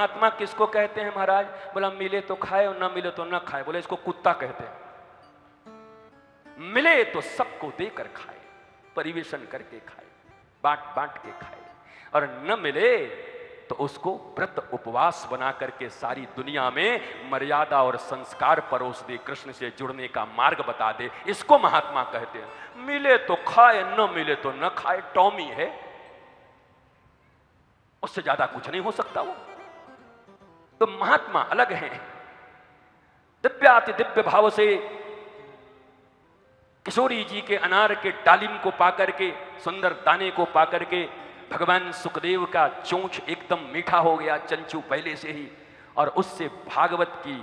महात्मा किसको कहते हैं महाराज? बोला मिले तो खाए और ना मिले तो ना खाए। बोले इसको कुत्ता कहते हैं। मिले तो सबको देकर खाए, परिवेशन करके खाए, बांट बांट के खाए, और न मिले तो उसको व्रत उपवास बना करके सारी दुनिया में मर्यादा और संस्कार परोस दे, कृष्ण से जुड़ने का मार्ग बता दे। इसको महात्मा कहते हैं। मिले तो खाए, न मिले तो न खाए, टॉमी है, उससे ज्यादा कुछ नहीं हो सकता वो। तो महात्मा अलग हैं। दिव्याति दिव्य भाव से किशोरी जी के अनार के डालिम को पाकर के, सुंदर दाने को पाकर के भगवान सुखदेव का चोंच एकदम मीठा हो गया, चंचू पहले से ही, और उससे भागवत की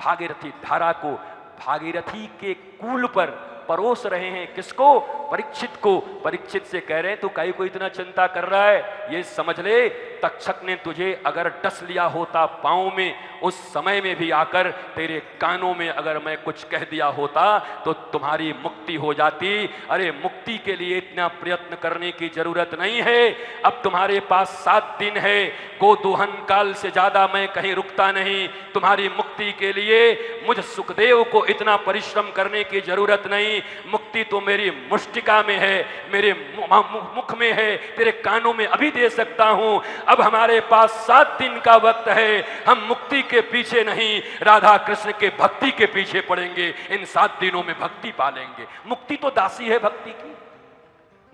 भागीरथी धारा को भागीरथी के कूल पर परोस रहे हैं। किसको? परीक्षित को। परीक्षित से कह रहे हैं तू काहे को इतना चिंता कर रहा है? ये समझ ले, तक्षक ने तुझे अगर डस लिया होता पांव में, उस समय में भी आकर तेरे कानों में अगर मैं कुछ कह दिया होता तो तुम्हारी मुक्ति हो जाती। अरे मुक्ति के लिए इतना प्रयत्न करने की जरूरत नहीं है। अब तुम्हारे पास 7 दिन है, गोदोहन काल से ज्यादा मैं कहीं रुकता नहीं। तुम्हारी मुक्ति के लिए मुझ सुखदेव को इतना परिश्रम करने की जरूरत नहीं। मुक्ति तो मेरी मुष्टिका में है, मेरे मुख में है, तेरे कानों में अभी दे सकता हूं। अब हमारे पास 7 दिन का वक्त है। हम मुक्ति के पीछे नहीं, राधा कृष्ण के भक्ति के पीछे पड़ेंगे। इन 7 दिनों में भक्ति पालेंगे। मुक्ति तो दासी है भक्ति की।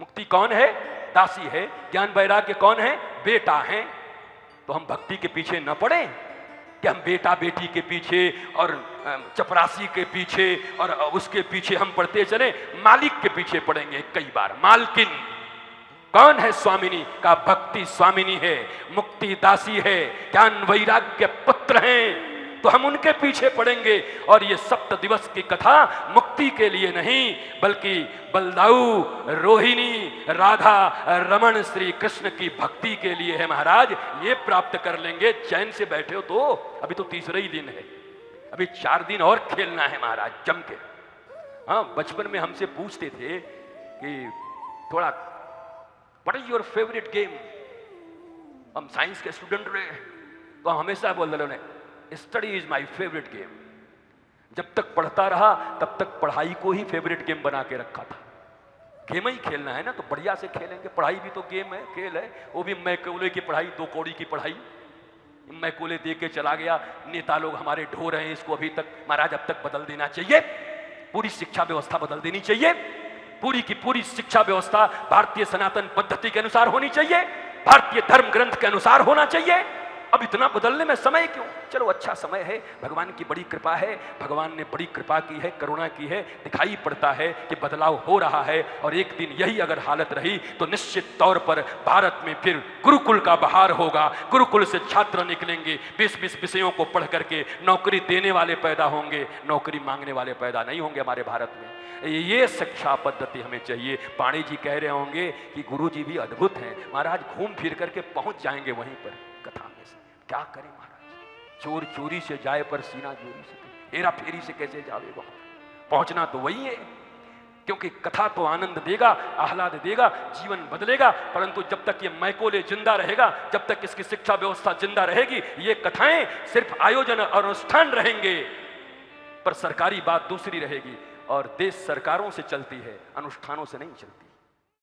मुक्ति कौन है? दासी है। ज्ञान वैराग्य कौन है? बेटा है। तो हम भक्ति के पीछे न पड़े कि हम बेटा बेटी के पीछे और चपरासी के पीछे और उसके पीछे हम पढ़ते चले। मालिक के पीछे पड़ेंगे कई बार। मालकिन कौन है? स्वामिनी का भक्ति स्वामिनी है, मुक्ति दासी है, ज्ञान वैराग्य पुत्र हैं। तो हम उनके पीछे पड़ेंगे। और ये 7 दिवस की कथा मुक्ति के लिए नहीं, बल्कि बलदाऊ, रोहिणी, राधा, रमण, श्री कृष्ण की भक्ति के लिए है महाराज। ये प्राप्त कर लेंगे। चैन से बैठे हो तो अभी तो तीसरा ही दिन है, अभी 4 दिन और खेलना है महाराज जम के। हाँ, बचपन में हमसे पूछते थे कि थोड़ा what is your favourite game. हम साइंस के स्टूडेंट रहे तो हमेशा बोल रहे study is my favourite game. जब तक पढ़ता रहा तब तक पढ़ाई को ही फेवरेट गेम बना के रखा था। गेम ही खेलना है ना तो बढ़िया से खेलेंगे। पढ़ाई भी तो गेम है, खेल है। वो भी मैकोले की पढ़ाई, 2 कौड़ी की पढ़ाई। मैकोले दे के चला गया। नेता लोग हमारे ढो रहे हैं इसको अभी तक। महाराज अब तक बदल देना चाहिए, पूरी शिक्षा व्यवस्था बदल देनी चाहिए। पूरी की पूरी शिक्षा व्यवस्था भारतीय सनातन पद्धति के अनुसार होनी चाहिए, भारतीय धर्म ग्रंथ के अनुसार होना चाहिए। अब इतना बदलने में समय क्यों? चलो अच्छा समय है, भगवान की बड़ी कृपा है, भगवान ने बड़ी कृपा की है, करुणा की है। दिखाई पड़ता है कि बदलाव हो रहा है। और एक दिन यही अगर हालत रही तो निश्चित तौर पर भारत में फिर गुरुकुल का बहार होगा। गुरुकुल से छात्र निकलेंगे, 20-20 विषयों को पढ़ करके नौकरी देने वाले पैदा होंगे, नौकरी मांगने वाले पैदा नहीं होंगे हमारे भारत में। ये शिक्षा पद्धति हमें चाहिए। पाणी जी कह रहे होंगे कि गुरु जी भी अद्भुत हैं। महाराज घूम फिर करके पहुंच जाएंगे वहीं पर कथा में से। क्या करें महाराज? चोर चोरी से जाए पर सीना चोरी से, हेरा फेरी से कैसे जाएगा? पहुंचना तो वही है, क्योंकि कथा तो आनंद देगा, आह्लाद देगा, जीवन बदलेगा। परंतु जब तक ये मैकोले जिंदा रहेगा, जब तक इसकी शिक्षा व्यवस्था जिंदा रहेगी, ये कथाएं सिर्फ आयोजन और अनुष्ठान रहेंगे। पर सरकारी बात दूसरी रहेगी। और देश सरकारों से चलती है, अनुष्ठानों से नहीं चलती।